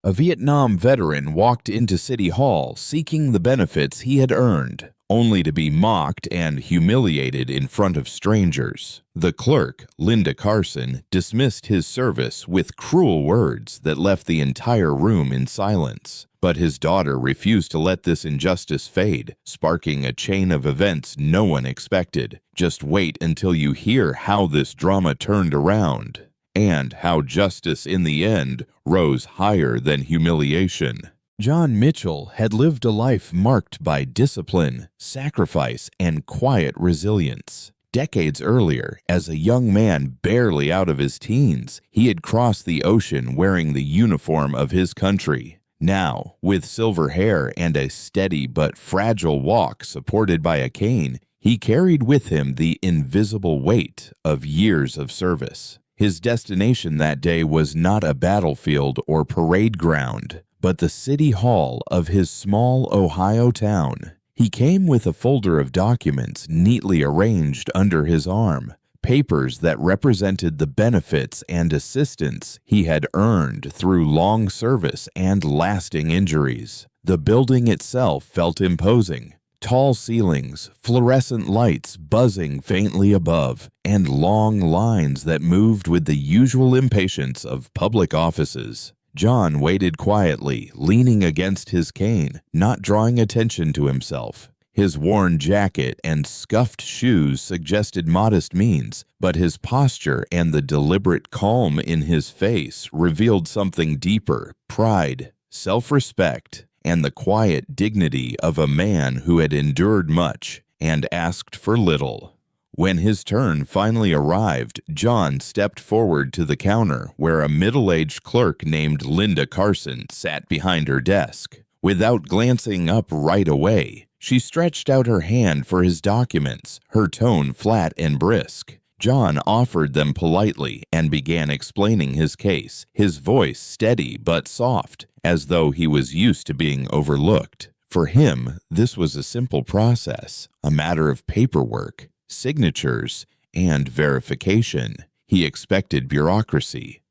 A Vietnam veteran walked into City Hall seeking the benefits he had earned, only to be mocked and humiliated in front of strangers. The clerk, Linda Carson, dismissed his service with cruel words that left the entire room in silence. But his daughter refused to let this injustice fade, sparking a chain of events no one expected. Just wait until you hear how this drama turned around, and how justice in the end rose higher than humiliation. John Mitchell had lived a life marked by discipline, sacrifice, and quiet resilience. Decades earlier, as a young man barely out of his teens, he had crossed the ocean wearing the uniform of his country. Now, with silver hair and a steady but fragile walk supported by a cane, he carried with him the invisible weight of years of service. His destination that day was not a battlefield or parade ground, but the city hall of his small Ohio town. He came with a folder of documents neatly arranged under his arm, papers that represented the benefits and assistance he had earned through long service and lasting injuries. The building itself felt imposing. Tall ceilings, fluorescent lights buzzing faintly above, and long lines that moved with the usual impatience of public offices. John waited quietly, leaning against his cane, not drawing attention to himself. His worn jacket and scuffed shoes suggested modest means, but his posture and the deliberate calm in his face revealed something deeper: pride, self-respect, and the quiet dignity of a man who had endured much and asked for little. When his turn finally arrived, John stepped forward to the counter where a middle-aged clerk named Linda Carson sat behind her desk. Without glancing up right away, she stretched out her hand for his documents, her tone flat and brisk. John offered them politely and began explaining his case, his voice steady but soft, as though he was used to being overlooked. For him, this was a simple process, a matter of paperwork, signatures, and verification. He expected bureaucracy,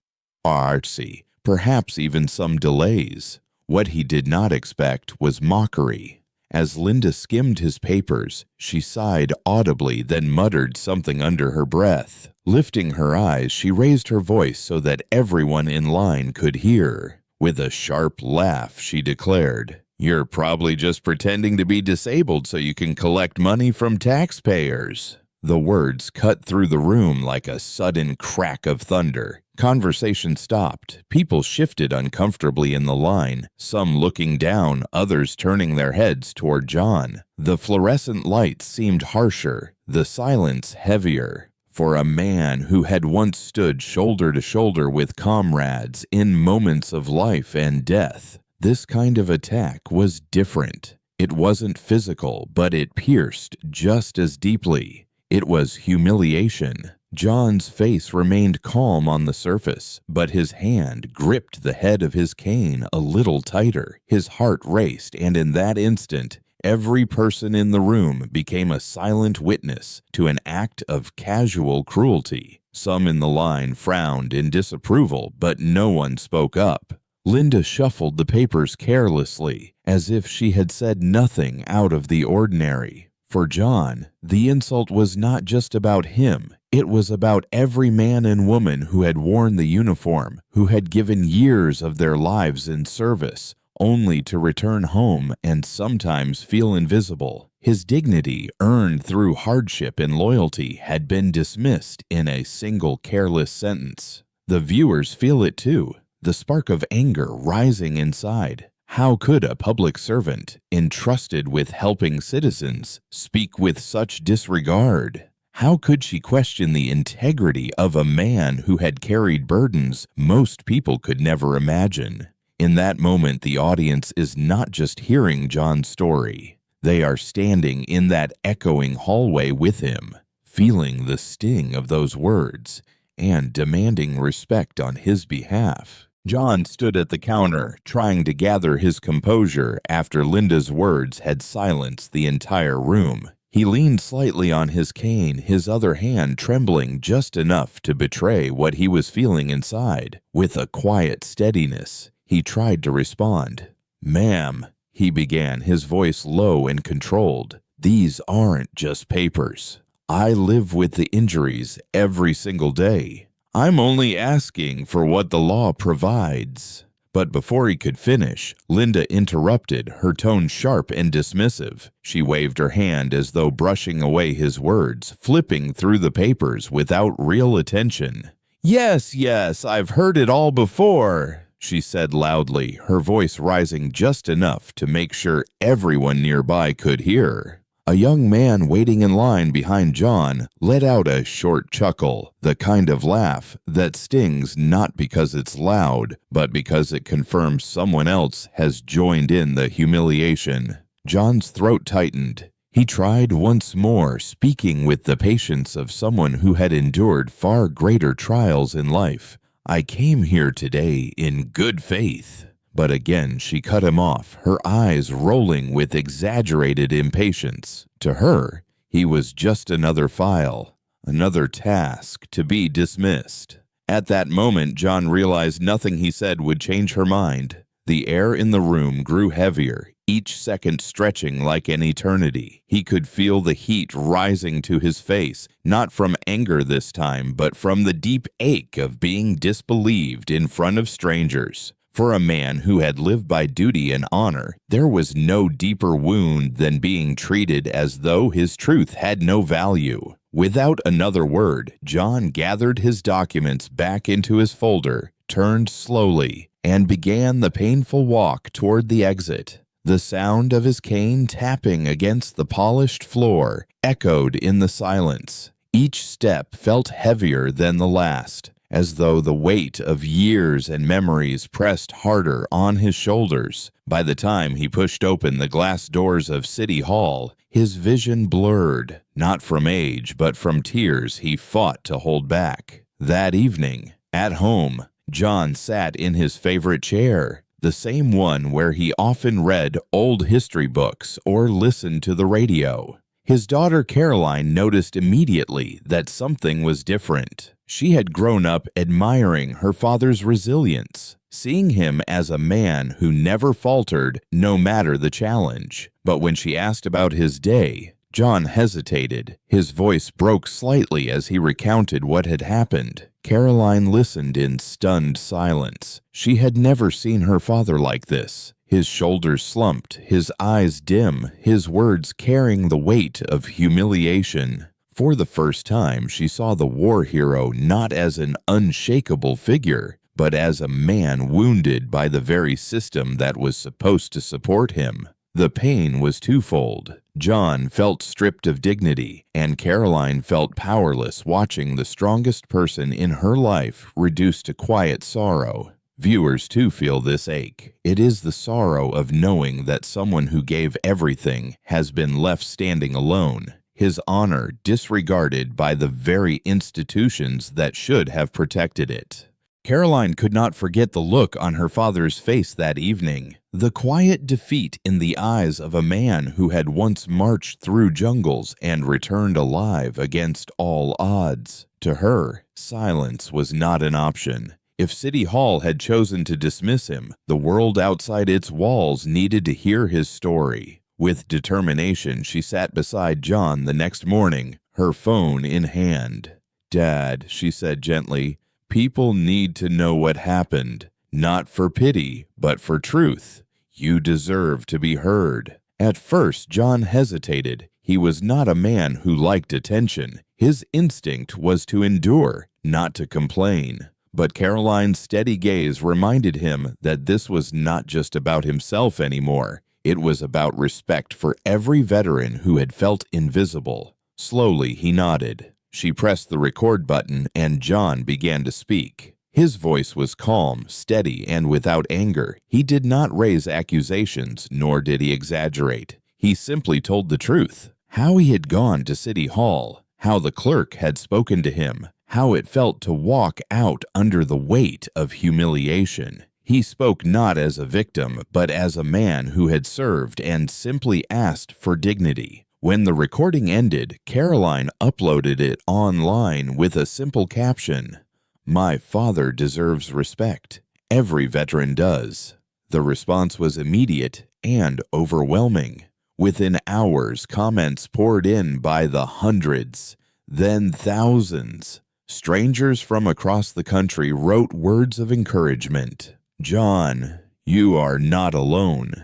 artsy, perhaps even some delays. What he did not expect was mockery. As Linda skimmed his papers, she sighed audibly, then muttered something under her breath. Lifting her eyes, she raised her voice so that everyone in line could hear. With a sharp laugh, she declared, "You're probably just pretending to be disabled so you can collect money from taxpayers." The words cut through the room like a sudden crack of thunder. Conversation stopped. People shifted uncomfortably in the line, some looking down, others turning their heads toward John. The fluorescent lights seemed harsher, the silence heavier. For a man who had once stood shoulder to shoulder with comrades in moments of life and death, this kind of attack was different. It wasn't physical, but it pierced just as deeply. It was humiliation. John's face remained calm on the surface, but his hand gripped the head of his cane a little tighter. His heart raced, and in that instant, every person in the room became a silent witness to an act of casual cruelty. Some in the line frowned in disapproval, but no one spoke up. Linda shuffled the papers carelessly, as if she had said nothing out of the ordinary. For John, the insult was not just about him. It was about every man and woman who had worn the uniform, who had given years of their lives in service, only to return home and sometimes feel invisible. His dignity, earned through hardship and loyalty, had been dismissed in a single careless sentence. The viewers feel it too, the spark of anger rising inside. How could a public servant, entrusted with helping citizens, speak with such disregard? How could she question the integrity of a man who had carried burdens most people could never imagine? In that moment, the audience is not just hearing John's story. They are standing in that echoing hallway with him, feeling the sting of those words, and demanding respect on his behalf. John stood at the counter, trying to gather his composure after Linda's words had silenced the entire room. He leaned slightly on his cane, his other hand trembling just enough to betray what he was feeling inside. With a quiet steadiness, He tried to respond. "Ma'am," he began, his voice low and controlled, "these aren't just papers. I live with the injuries every single day. I'm only asking for what the law provides." But before he could finish, Linda interrupted, her tone sharp and dismissive. She waved her hand as though brushing away his words, flipping through the papers without real attention. "Yes, yes, I've heard it all before," she said loudly, her voice rising just enough to make sure everyone nearby could hear. A young man waiting in line behind John let out a short chuckle, the kind of laugh that stings not because it's loud, but because it confirms someone else has joined in the humiliation. John's throat tightened. He tried once more, speaking with the patience of someone who had endured far greater trials in life. "I came here today in good faith." But again she cut him off, her eyes rolling with exaggerated impatience. To her, he was just another file, another task to be dismissed. At that moment, John realized nothing he said would change her mind. The air in the room grew heavier, each second stretching like an eternity. He could feel the heat rising to his face, not from anger this time, but from the deep ache of being disbelieved in front of strangers. For a man who had lived by duty and honor, there was no deeper wound than being treated as though his truth had no value. Without another word, John gathered his documents back into his folder, turned slowly, and began the painful walk toward the exit. The sound of his cane tapping against the polished floor echoed in the silence. Each step felt heavier than the last, as though the weight of years and memories pressed harder on his shoulders. By the time he pushed open the glass doors of City Hall, his vision blurred, not from age, but from tears he fought to hold back. That evening, at home, John sat in his favorite chair, the same one where he often read old history books or listened to the radio. His daughter Caroline noticed immediately that something was different. She had grown up admiring her father's resilience, seeing him as a man who never faltered no matter the challenge. But when she asked about his day, John hesitated. His voice broke slightly as he recounted what had happened. Caroline listened in stunned silence. She had never seen her father like this. His shoulders slumped, his eyes dim, his words carrying the weight of humiliation. For the first time, she saw the war hero not as an unshakable figure, but as a man wounded by the very system that was supposed to support him. The pain was twofold. John felt stripped of dignity, and Caroline felt powerless watching the strongest person in her life reduced to quiet sorrow. Viewers too feel this ache. It is the sorrow of knowing that someone who gave everything has been left standing alone, his honor disregarded by the very institutions that should have protected it. Caroline could not forget the look on her father's face that evening, the quiet defeat in the eyes of a man who had once marched through jungles and returned alive against all odds. To her, silence was not an option. If City Hall had chosen to dismiss him, the world outside its walls needed to hear his story. With determination, she sat beside John the next morning, her phone in hand. "Dad," she said gently, "people need to know what happened, not for pity, but for truth. You deserve to be heard." At first, John hesitated. He was not a man who liked attention. His instinct was to endure, not to complain. But Caroline's steady gaze reminded him that this was not just about himself anymore. It was about respect for every veteran who had felt invisible. Slowly, he nodded. She pressed the record button, and John began to speak. His voice was calm, steady, and without anger. He did not raise accusations, nor did he exaggerate. He simply told the truth. How he had gone to City Hall, how the clerk had spoken to him, how it felt to walk out under the weight of humiliation. He spoke not as a victim, but as a man who had served and simply asked for dignity. When the recording ended, Caroline uploaded it online with a simple caption, "My father deserves respect," Every veteran does. The response was immediate and overwhelming. Within hours, comments poured in by the hundreds, then thousands. Strangers from across the country wrote words of encouragement. "John, you are not alone.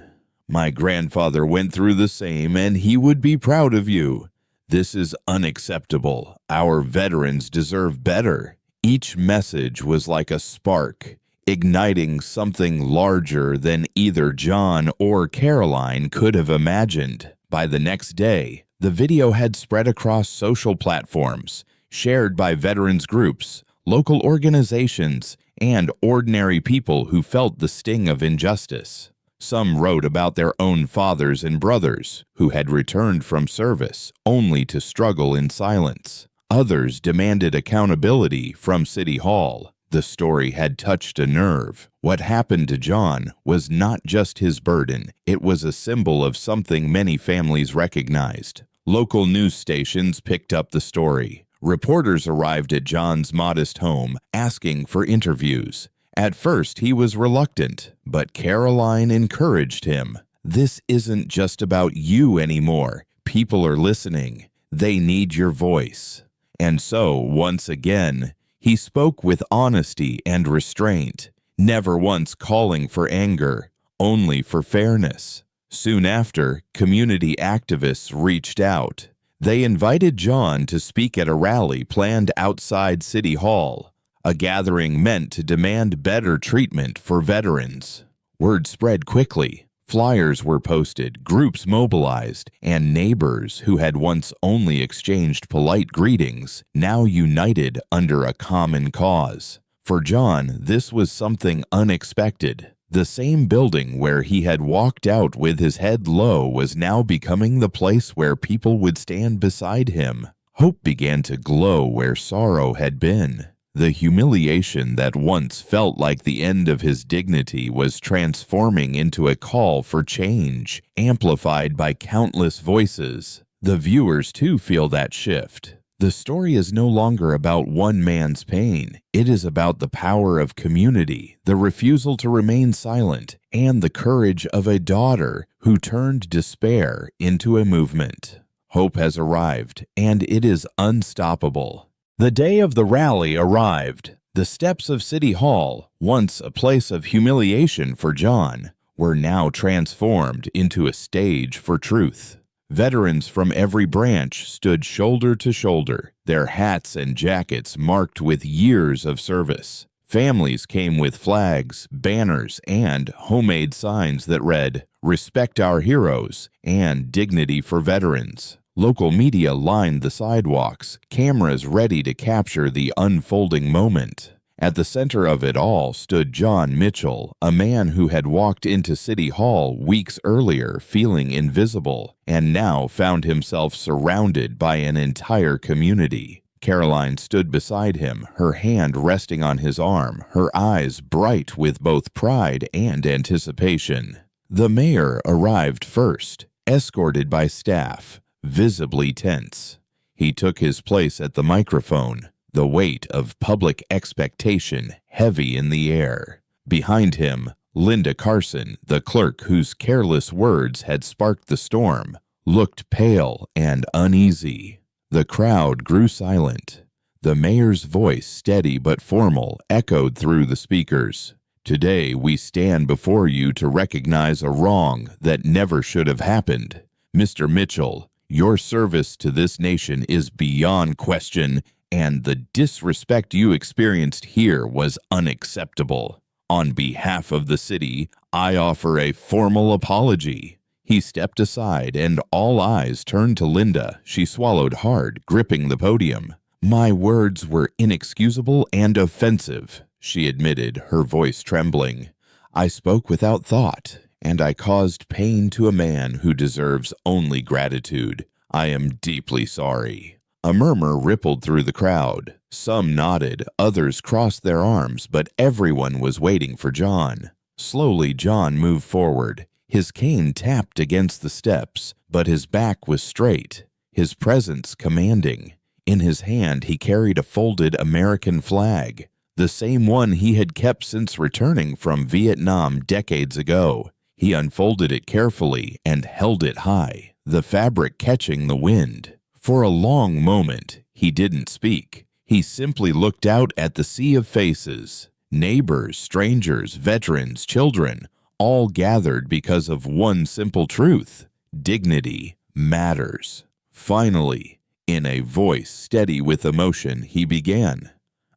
My grandfather went through the same, and he would be proud of you. This is unacceptable. Our veterans deserve better." Each message was like a spark, igniting something larger than either John or Caroline could have imagined. By the next day, the video had spread across social platforms, shared by veterans groups, local organizations, and ordinary people who felt the sting of injustice. Some wrote about their own fathers and brothers who had returned from service only to struggle in silence. Others demanded accountability from City Hall. The story had touched a nerve. What happened to John was not just his burden, it was a symbol of something many families recognized. Local news stations picked up the story. Reporters arrived at John's modest home, asking for interviews. At first, he was reluctant, but Caroline encouraged him. "This isn't just about you anymore. People are listening. They need your voice." And so, once again, he spoke with honesty and restraint, never once calling for anger, only for fairness. Soon after, community activists reached out. They invited John to speak at a rally planned outside City Hall, a gathering meant to demand better treatment for veterans. Word spread quickly. Flyers were posted, groups mobilized, and neighbors who had once only exchanged polite greetings now united under a common cause. For John, this was something unexpected. The same building where he had walked out with his head low was now becoming the place where people would stand beside him. Hope began to glow where sorrow had been. The humiliation that once felt like the end of his dignity was transforming into a call for change, amplified by countless voices. The viewers too feel that shift. The story is no longer about one man's pain. It is about the power of community, the refusal to remain silent, and the courage of a daughter who turned despair into a movement. Hope has arrived, and it is unstoppable. The day of the rally arrived. The steps of City Hall, once a place of humiliation for John, were now transformed into a stage for truth. Veterans from every branch stood shoulder to shoulder, their hats and jackets marked with years of service. Families came with flags, banners, and homemade signs that read, "Respect our heroes" and "Dignity for veterans." Local media lined the sidewalks, cameras ready to capture the unfolding moment. At the center of it all stood John Mitchell, a man who had walked into City Hall weeks earlier feeling invisible, and now found himself surrounded by an entire community. Caroline stood beside him, her hand resting on his arm, her eyes bright with both pride and anticipation. The mayor arrived first, escorted by staff, visibly tense. He took his place at the microphone, the weight of public expectation heavy in the air. Behind him, Linda Carson, the clerk whose careless words had sparked the storm, looked pale and uneasy. The crowd grew silent. The mayor's voice, steady but formal, echoed through the speakers. "Today we stand before you to recognize a wrong that never should have happened. Mr. Mitchell, your service to this nation is beyond question, and the disrespect you experienced here was unacceptable. On behalf of the city, I offer a formal apology." He stepped aside, and all eyes turned to Linda. She swallowed hard, gripping the podium. "My words were inexcusable and offensive," she admitted, her voice trembling. "I spoke without thought, and I caused pain to a man who deserves only gratitude. I am deeply sorry." A murmur rippled through the crowd. Some nodded, others crossed their arms, but everyone was waiting for John. Slowly, John moved forward. His cane tapped against the steps, but his back was straight, his presence commanding. In his hand, he carried a folded American flag. the same one he had kept since returning from Vietnam decades ago. He unfolded it carefully and held it high, the fabric catching the wind. For a long moment, he didn't speak. He simply looked out at the sea of faces. Neighbors, strangers, veterans, children, all gathered because of one simple truth: dignity matters. Finally, in a voice steady with emotion, he began,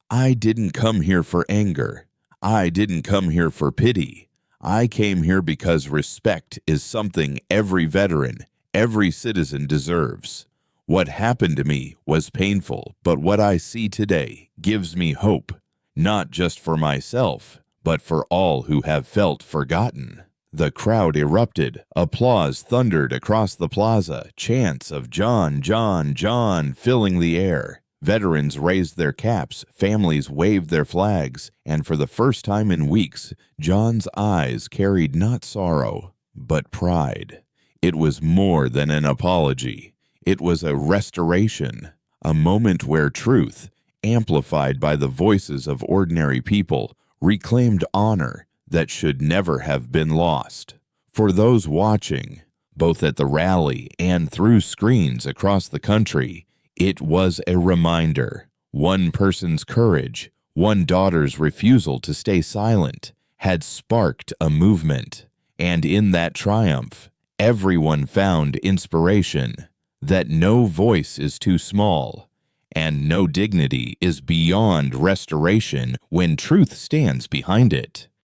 "I didn't come here for anger. I didn't come here for pity. I came here because respect is something every veteran, every citizen deserves. What happened to me was painful, but what I see today gives me hope, not just for myself, but for all who have felt forgotten." The crowd erupted. Applause thundered across the plaza, chants of "John, John, John" filling the air. Veterans raised their caps, families waved their flags, and for the first time in weeks, John's eyes carried not sorrow, but pride. It was more than an apology. It was a restoration, a moment where truth, amplified by the voices of ordinary people, reclaimed honor that should never have been lost. For those watching, both at the rally and through screens across the country, it was a reminder. One person's courage, one daughter's refusal to stay silent, had sparked a movement. And in that triumph, everyone found inspiration that no voice is too small, and no dignity is beyond restoration when truth stands behind it.